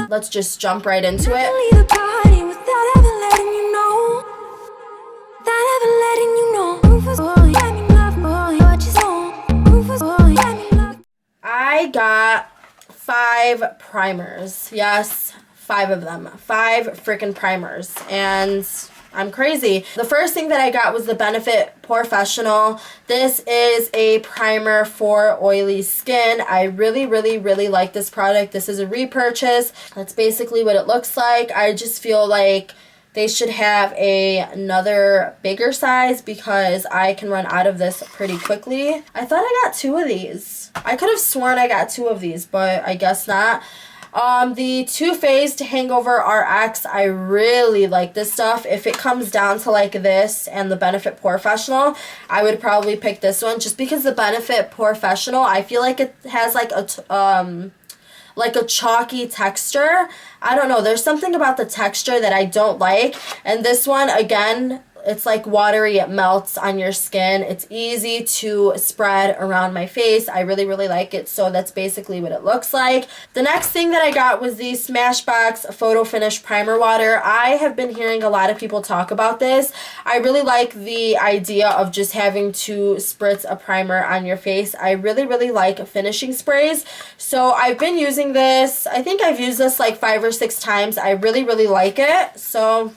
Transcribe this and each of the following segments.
Let's just jump right into it. I got 5 primers. Yes, 5 of them. 5 freaking primers. And I'm crazy. The first thing that I got was the Benefit POREfessional. This is a primer for oily skin. I really like this product. This is a repurchase. That's basically what it looks like. I just feel like they should have another bigger size because I can run out of this pretty quickly. I thought I got 2 of these. I could have sworn I got 2 of these, but I guess not. The Too Faced HangoveRX, I really like this stuff. If it comes down to like this and the Benefit POREfessional, I would probably pick this one just because the Benefit POREfessional, I feel like it has like a chalky texture. I don't know, there's something about the texture that I don't like. And this one, again, it's like watery, it melts on your skin. It's easy to spread around my face. I really like it, so that's basically what it looks like. The next thing that I got was the Smashbox Photo Finish Primer Water. I have been hearing a lot of people talk about this. I really like the idea of just having to spritz a primer on your face. I really like finishing sprays. So I've been using this. I think I've used this like 5 or 6 times. I really like it. So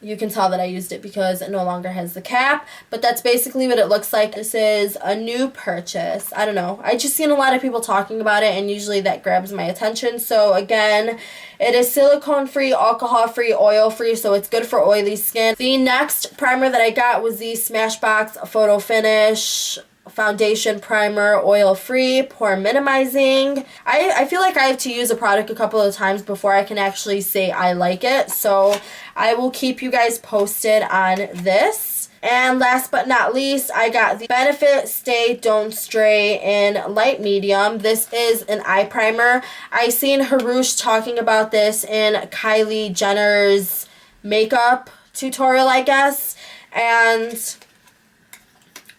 you can tell that I used it because it no longer has the cap, but that's basically what it looks like. This is a new purchase. I don't know. I just seen a lot of people talking about it, and usually that grabs my attention. So again, it is silicone-free, alcohol-free, oil-free, so it's good for oily skin. The next primer that I got was the Smashbox Photo Finish Foundation Primer, oil-free, pore minimizing. I feel like I have to use a product a couple of times before I can actually say I like it, so I will keep you guys posted on this. And last but not least, I got the Benefit Stay Don't Stray in light medium. This is an eye primer. I seen Harush talking about this in Kylie Jenner's makeup tutorial, I guess, and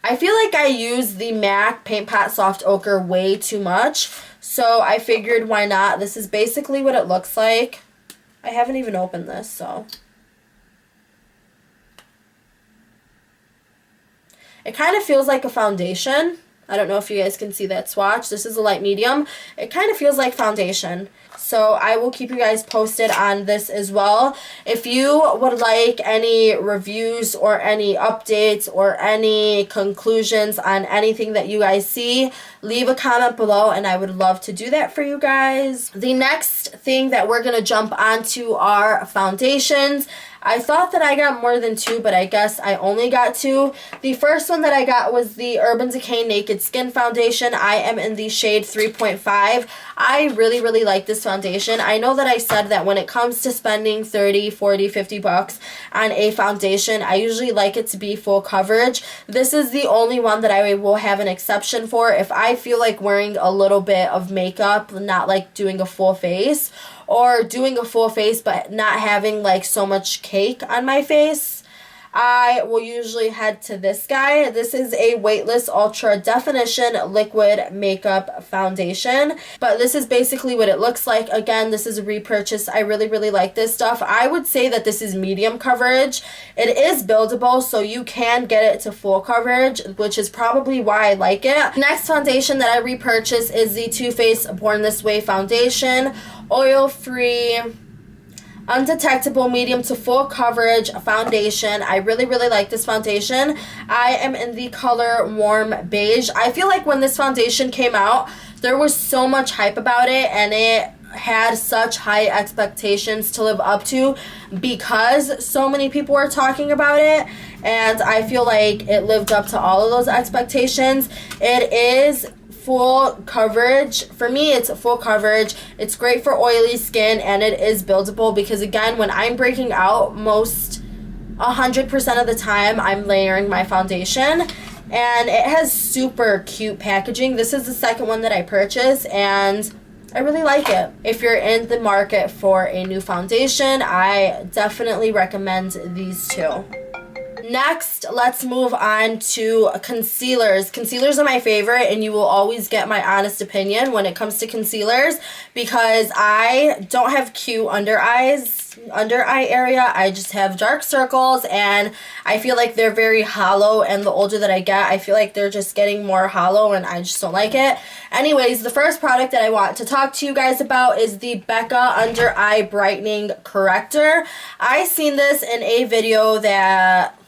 I feel like I use the MAC Paint Pot Soft Ochre way too much, so I figured why not. This is basically what it looks like. I haven't even opened this, so. It kind of feels like a foundation. I don't know if you guys can see that swatch. This is a light medium. It kind of feels like foundation. So I will keep you guys posted on this as well. If you would like any reviews or any updates or any conclusions on anything that you guys see, leave a comment below and I would love to do that for you guys. The next thing that we're going to jump onto are foundations. I thought that I got more than 2, but I guess I only got 2. The first one that I got was the Urban Decay Naked Skin Foundation. I am in the shade 3.5. I really like this foundation. I know that I said that when it comes to spending 30, 40, 50 bucks on a foundation, I usually like it to be full coverage. This is the only one that I will have an exception for if I feel like wearing a little bit of makeup, not like doing a full face, or doing a full face but not having like so much cake on my face. I will usually head to this guy. This is a Weightless Ultra Definition Liquid Makeup Foundation, but this is basically what it looks like. Again, this is a repurchase. I really like this stuff. I would say that this is medium coverage. It is buildable, so you can get it to full coverage, which is probably why I like it. Next foundation that I repurchased is the Too Faced Born This Way Foundation. Oil-free, undetectable medium to full coverage foundation. I really like this foundation. I am in the color Warm Beige. I feel like when this foundation came out, there was so much hype about it and it had such high expectations to live up to because so many people were talking about it, and I feel like it lived up to all of those expectations. It is full coverage. For me, it's full coverage. It's great for oily skin and it is buildable because, again, when I'm breaking out, 100% of the time I'm layering my foundation, and it has super cute packaging. This is the second one that I purchased and I really like it. If you're in the market for a new foundation, I definitely recommend these two. Next, let's move on to concealers. Concealers are my favorite, and you will always get my honest opinion when it comes to concealers because I don't have cute under eye area. I just have dark circles, and I feel like they're very hollow, and the older that I get, I feel like they're just getting more hollow, and I just don't like it. Anyways, the first product that I want to talk to you guys about is the BECCA Under Eye Brightening Corrector. I seen this in a video that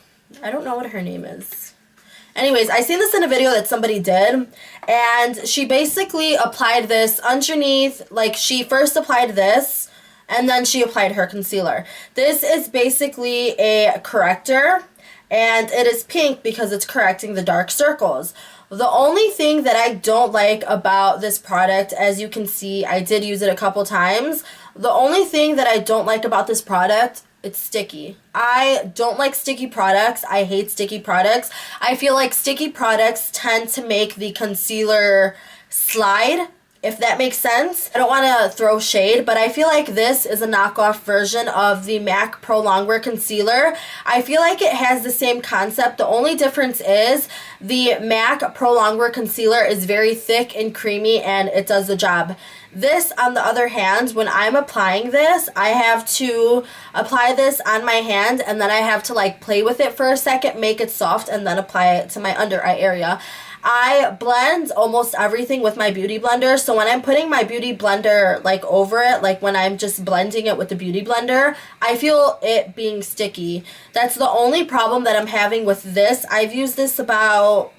I don't know what her name is. Anyways, I seen this in a video that somebody did, and she basically applied this underneath, like she first applied this, and then she applied her concealer. This is basically a corrector, and it is pink because it's correcting the dark circles. The only thing that I don't like about this product, as you can see, I did use it a couple times. The only thing that I don't like about this product, it's sticky. I don't like sticky products. I hate sticky products. I feel like sticky products tend to make the concealer slide, if that makes sense. I don't want to throw shade, but I feel like this is a knockoff version of the MAC Pro Longwear Concealer. I feel like it has the same concept. The only difference is the MAC Pro Longwear Concealer is very thick and creamy, and it does the job. This, on the other hand, when I'm applying this, I have to apply this on my hand, and then I have to like play with it for a second, make it soft, and then apply it to my under eye area. I blend almost everything with my beauty blender, so when I'm putting my beauty blender like over it, like when I'm just blending it with the beauty blender, I feel it being sticky. That's the only problem that I'm having with this. I've used this about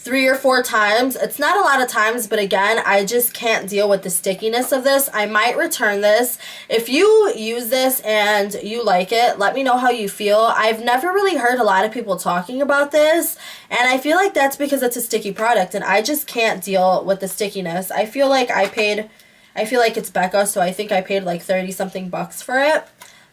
3 or 4 times. It's not a lot of times, but again, I just can't deal with the stickiness of this. I might return this. If you use this and you like it, let me know how you feel. I've never really heard a lot of people talking about this, and I feel like that's because it's a sticky product, and I just can't deal with the stickiness. I feel like it's BECCA, so I think I paid like 30 something bucks for it.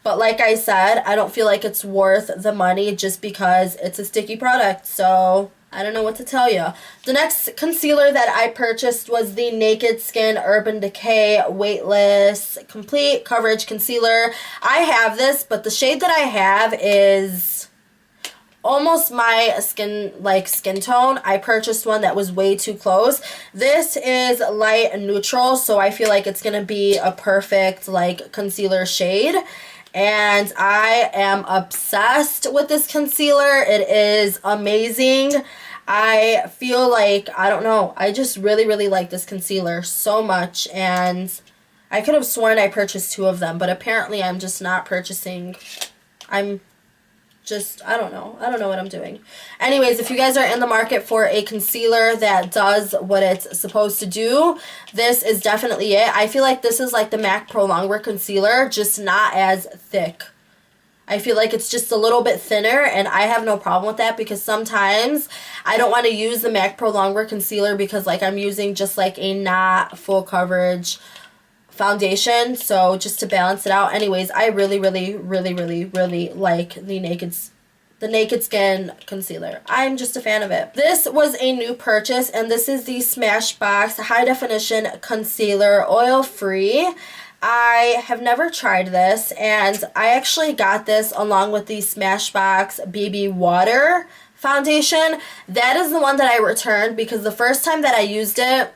But like I said, I don't feel like it's worth the money just because it's a sticky product. So I don't know what to tell you. The next concealer that I purchased was the Naked Skin Urban Decay Weightless Complete Coverage Concealer. I have this, but the shade that I have is almost my skin tone. I purchased one that was way too close. This is light neutral, so I feel like it's going to be a perfect like concealer shade. And I am obsessed with this concealer. It is amazing. I feel like, I don't know, I just really, really like this concealer so much. And I could have sworn I purchased 2 of them, but apparently I'm just not purchasing. I don't know. I don't know what I'm doing. Anyways, if you guys are in the market for a concealer that does what it's supposed to do, this is definitely it. I feel like this is like the MAC Pro Longwear Concealer, just not as thick. I feel like it's just a little bit thinner, and I have no problem with that because sometimes I don't want to use the MAC Pro Longwear Concealer because like I'm using just like a not full coverage foundation, so just to balance it out. Anyways, I really, really, really, really, really like the Naked Skin Concealer. I'm just a fan of it. This was a new purchase, and this is the Smashbox High Definition Concealer Oil Free. I have never tried this, and I actually got this along with the Smashbox BB Water Foundation. That is the one that I returned because the first time that I used it,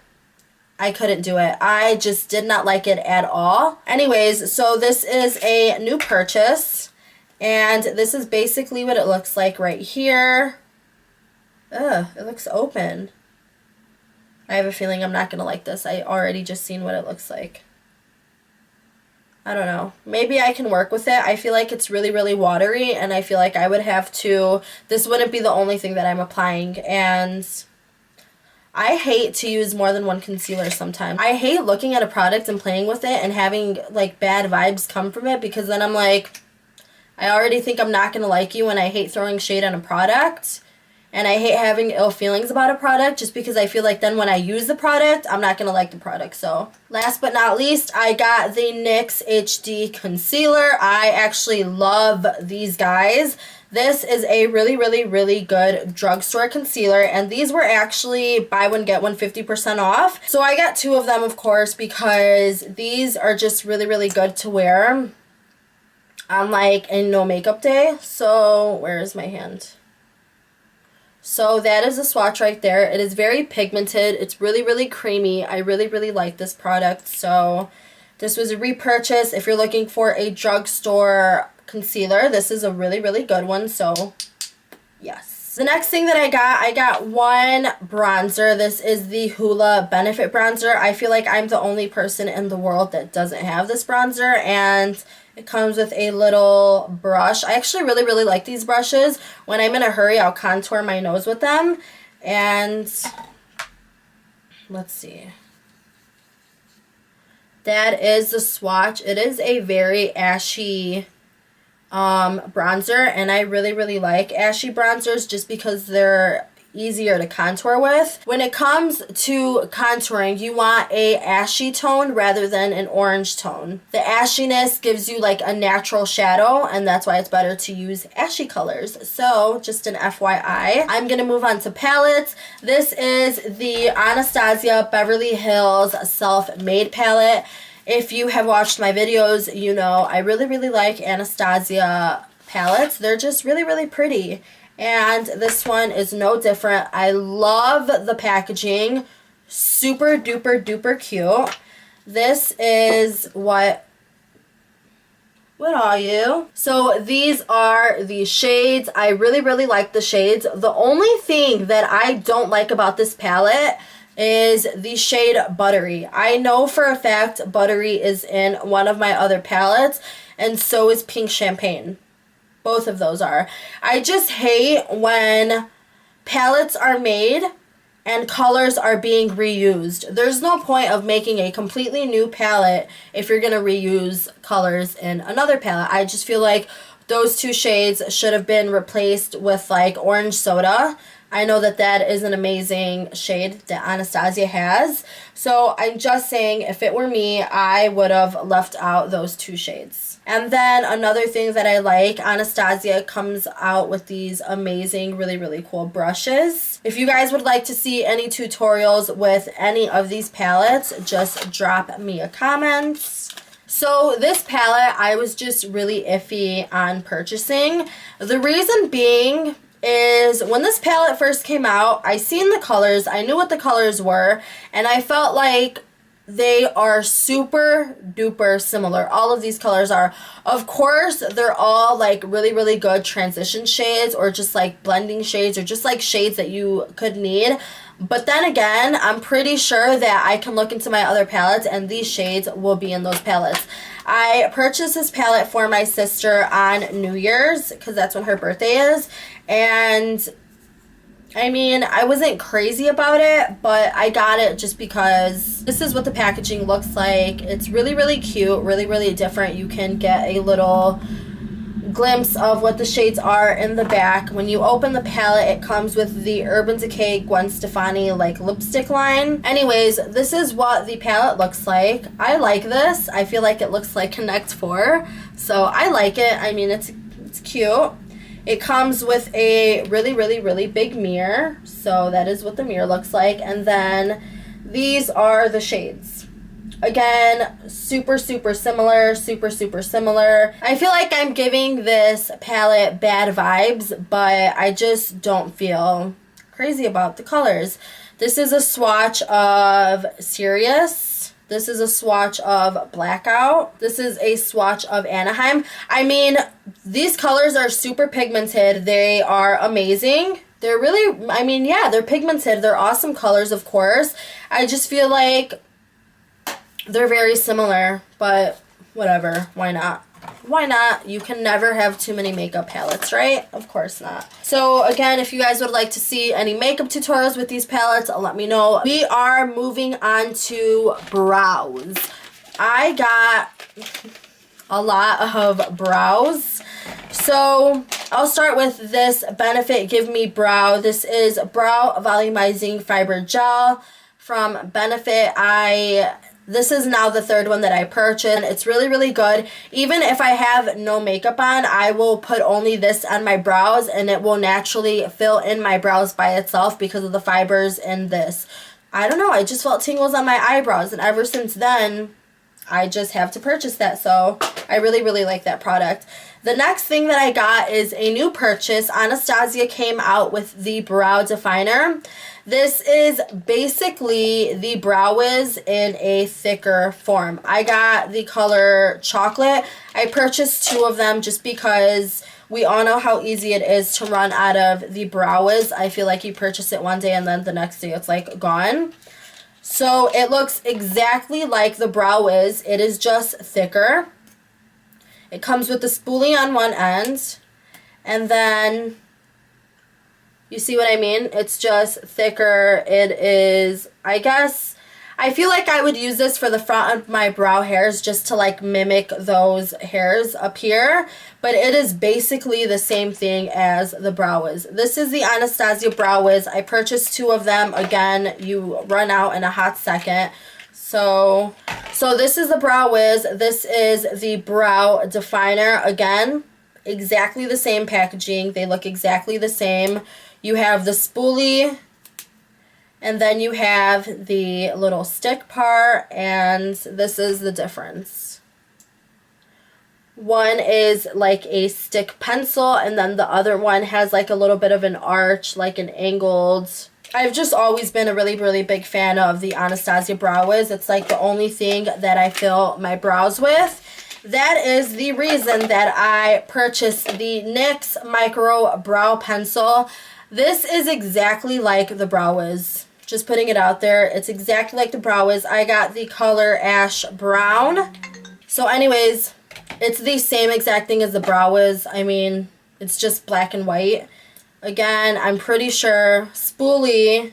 I couldn't do it. I just did not like it at all. Anyways, so this is a new purchase, and this is basically what it looks like right here. Ugh, it looks open. I have a feeling I'm not going to like this. I already just seen what it looks like. I don't know. Maybe I can work with it. I feel like it's really, really watery, and I feel like I would have to, this wouldn't be the only thing that I'm applying, and I hate to use more than one concealer sometimes. I hate looking at a product and playing with it and having like bad vibes come from it because then I'm like, I already think I'm not going to like you, and I hate throwing shade on a product. And I hate having ill feelings about a product just because I feel like then when I use the product, I'm not going to like the product. So last but not least, I got the NYX HD Concealer. I actually love these guys. This is a really, really, really good drugstore concealer, and these were actually buy one, get one 50% off. So I got 2 of them, of course, because these are just really, really good to wear. on like a no makeup day. So where is my hand? So that is a swatch right there. It is very pigmented. It's really, really creamy. I really, really like this product. So this was a repurchase. If you're looking for a drugstore concealer, this is a really, really good one. So yes. The next thing that I got one bronzer. This is the Hula Benefit Bronzer. I feel like I'm the only person in the world that doesn't have this bronzer, and it comes with a little brush. I actually really, really like these brushes. When I'm in a hurry, I'll contour my nose with them. And let's see. That is the swatch. It is a very ashy bronzer, and I really, really like ashy bronzers just because they're easier to contour with. When it comes to contouring, you want a ashy tone rather than an orange tone. The ashiness gives you like a natural shadow, and that's why it's better to use ashy colors. So just an FYI. I'm gonna move on to palettes. This is the Anastasia Beverly Hills Self-Made palette. If you have watched my videos, you know I really, really like Anastasia palettes. They're just really, really pretty. And this one is no different. I love the packaging. Super duper duper cute. This is what are you? So these are the shades. I really, really like the shades. The only thing that I don't like about this palette is the shade Buttery. I know for a fact Buttery is in one of my other palettes, and so is Pink Champagne. Both of those are. I just hate when palettes are made and colors are being reused. There's no point of making a completely new palette if you're going to reuse colors in another palette. I just feel like those two shades should have been replaced with like orange soda. I know that that is an amazing shade that Anastasia has. So I'm just saying, if it were me, I would have left out those two shades. And then another thing that I like, Anastasia comes out with these amazing, really, really cool brushes. If you guys would like to see any tutorials with any of these palettes, just drop me a comment. So this palette, I was just really iffy on purchasing. The reason being is when this palette first came out, I seen the colors, I knew what the colors were, and I felt like they are super duper similar. All of these colors are. Of course, they're all like really, really good transition shades, or just like blending shades, or just like shades that you could need. But then again, I'm pretty sure that I can look into my other palettes and these shades will be in those palettes. I purchased this palette for my sister on New Year's because that's when her birthday is. And I mean, I wasn't crazy about it, but I got it just because this is what the packaging looks like. It's really, really cute, really, really different. You can get a little glimpse of what the shades are in the back. When you open the palette, it comes with the Urban Decay Gwen Stefani like lipstick line. Anyways, this is what the palette looks like. I like this. I feel like it looks like Connect 4, so I like it. I mean, it's cute. It comes with a really, really, really big mirror, so that is what the mirror looks like. And then these are the shades. Again, super, super similar, super, super similar. I feel like I'm giving this palette bad vibes, but I just don't feel crazy about the colors. This is a swatch of Serious. This is a swatch of Blackout. This is a swatch of Anaheim. I mean, these colors are super pigmented. They are amazing. They're really, I mean, yeah, they're pigmented. They're awesome colors, of course. I just feel like they're very similar, but whatever. Why not? Why not? You can never have too many makeup palettes, right? Of course not. So again, if you guys would like to see any makeup tutorials with these palettes, let me know. We are moving on to brows. I got a lot of brows. So I'll start with this Benefit Give Me Brow. This is Brow Volumizing Fiber Gel from Benefit. This is now the third one that I purchased. It's really, really good. Even if I have no makeup on, I will put only this on my brows and it will naturally fill in my brows by itself because of the fibers in this. I don't know, I just felt tingles on my eyebrows, and ever since then, I just have to purchase that. So I really, really like that product. The next thing that I got is a new purchase. Anastasia came out with the brow definer. This is basically the Brow Wiz in a thicker form. I got the color chocolate. I purchased 2 of them just because we all know how easy it is to run out of the Brow Wiz. I feel like you purchase it one day and then the next day it's like gone. So it looks exactly like the Brow Wiz. It is just thicker. It comes with the spoolie on one end, and then you see what I mean? It's just thicker. It is, I guess, I feel like I would use this for the front of my brow hairs just to like mimic those hairs up here, but it is basically the same thing as the Brow Wiz. This is the Anastasia Brow Wiz. I purchased 2 of them. Again, you run out in a hot second. So this is the Brow Wiz. This is the brow definer. Again, exactly the same packaging. They look exactly the same. You have the spoolie, and then you have the little stick part, and this is the difference. One is like a stick pencil, and then the other one has like a little bit of an arch, like an angled. I've just always been a really, really big fan of the Anastasia Brow Wiz. It's like the only thing that I fill my brows with. That is the reason that I purchased the NYX Micro Brow Pencil. This is exactly like the Brow Wiz. Just putting it out there. It's exactly like the Brow Wiz. I got the color Ash Brown. So anyways, it's the same exact thing as the Brow Wiz. I mean, it's just black and white. Again, I'm pretty sure spoolie,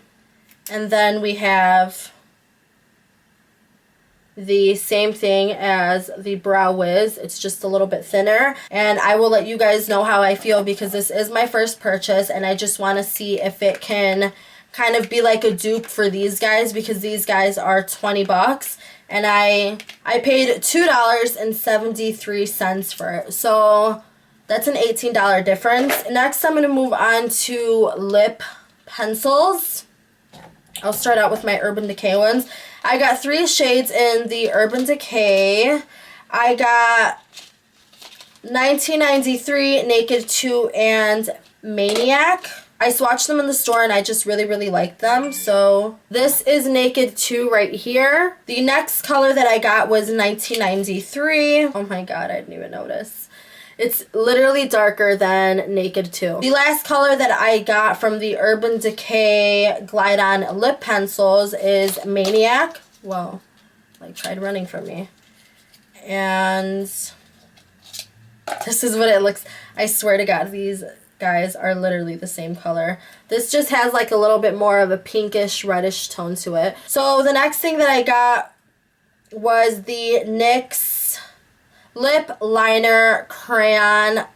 and then we have the same thing as the Brow Wiz. It's just a little bit thinner, and I will let you guys know how I feel because this is my first purchase, and I just want to see if it can kind of be like a dupe for these guys because these guys are 20 bucks, and I paid $2.73 for it. So that's an $18 difference. Next, I'm going to move on to lip pencils. I'll start out with my Urban Decay ones. I got 3 shades in the Urban Decay. I got 1993, Naked 2, and Maniac. I swatched them in the store and I just really, really liked them. So this is Naked 2 right here. The next color that I got was 1993. Oh my god, I didn't even notice. It's literally darker than Naked 2. The last color that I got from the Urban Decay Glide On Lip Pencils is Maniac. Whoa, like tried running from me. And this is what it looks. I swear to god, these guys are literally the same color. This just has like a little bit more of a pinkish reddish tone to it. So the next thing that I got was the NYX Lip Liner Crayon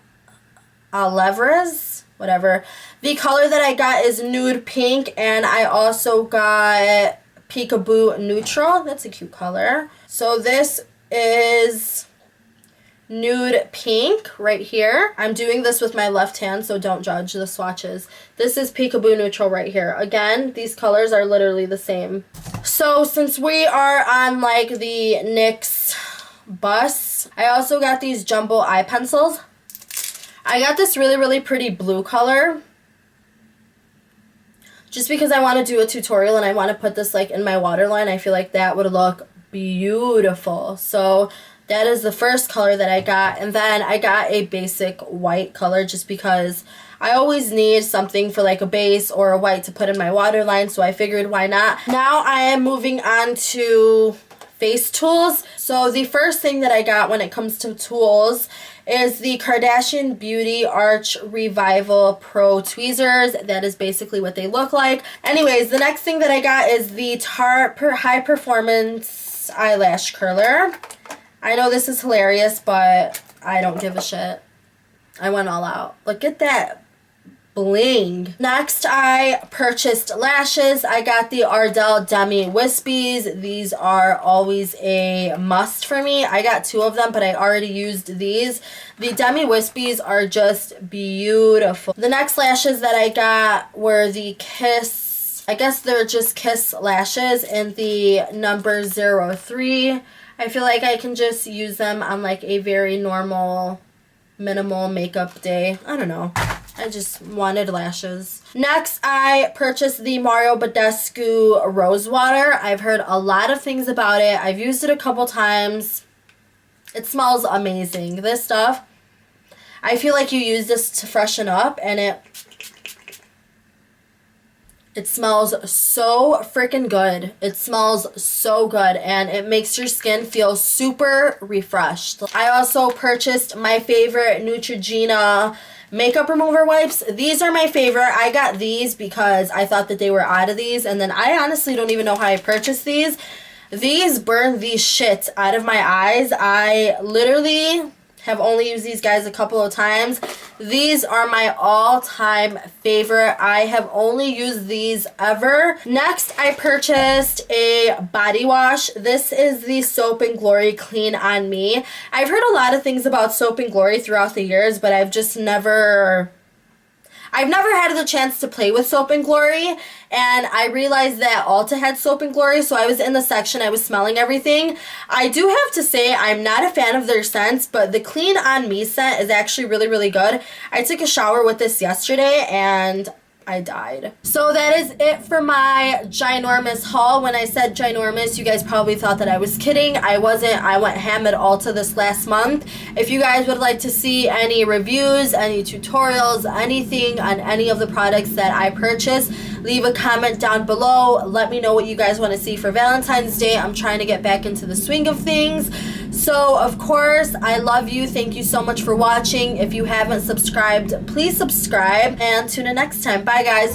Alevres, whatever. The color that I got is Nude Pink, and I also got Peekaboo Neutral. That's a cute color. So this is Nude Pink right here. I'm doing this with my left hand, so don't judge the swatches. This is Peekaboo Neutral right here. Again, these colors are literally the same. So since we are on like the NYX bus, I also got these jumbo eye pencils. I got this really, really pretty blue color just because I want to do a tutorial and I want to put this like in my waterline. I feel like that would look beautiful. So that is the first color that I got, and then I got a basic white color just because I always need something for like a base or a white to put in my waterline, so I figured why not. Now I am moving on to face tools. So the first thing that I got when it comes to tools is the Kardashian Beauty Arch Revival Pro Tweezers. That is basically what they look like. Anyways, the next thing that I got is the Tarte High Performance Eyelash Curler. I know this is hilarious, but I don't give a shit. I went all out. Look at that bling. Next, I purchased lashes. I got the Ardell Demi Wispies. These are always a must for me. I got 2 of them, but I already used these. The Demi Wispies are just beautiful. The next lashes that I got were the Kiss, I guess they're just Kiss lashes in the number 03. I feel like I can just use them on like a very normal, minimal makeup day. I don't know. I just wanted lashes. Next, I purchased the Mario Badescu Rose Water. I've heard a lot of things about it. I've used it a couple times. It smells amazing. This stuff, I feel like you use this to freshen up, and it smells so freaking good. It smells so good, and it makes your skin feel super refreshed. I also purchased my favorite Neutrogena makeup remover wipes. These are my favorite. I got these because I thought that they were out of these, and then I honestly don't even know how I purchased these. These burn the shit out of my eyes. I literally have only used these guys a couple of times. These are my all-time favorite. I have only used these ever. Next, I purchased a body wash. This is the Soap and Glory Clean on Me. I've heard a lot of things about Soap and Glory throughout the years, but I've never had the chance to play with Soap and Glory, and I realized that Ulta had Soap and Glory, so I was in the section, I was smelling everything. I do have to say I'm not a fan of their scents, but the Clean on Me scent is actually really, really good. I took a shower with this yesterday, and I died. So that is it for my ginormous haul. When I said ginormous, you guys probably thought that I was kidding. I wasn't. I went ham at Ulta this last month. If you guys would like to see any reviews, any tutorials, anything on any of the products that I purchased, leave a comment down below. Let me know what you guys want to see for Valentine's Day. I'm trying to get back into the swing of things. So, of course, I love you. Thank you so much for watching. If you haven't subscribed, please subscribe, and tune in next time. Bye, guys.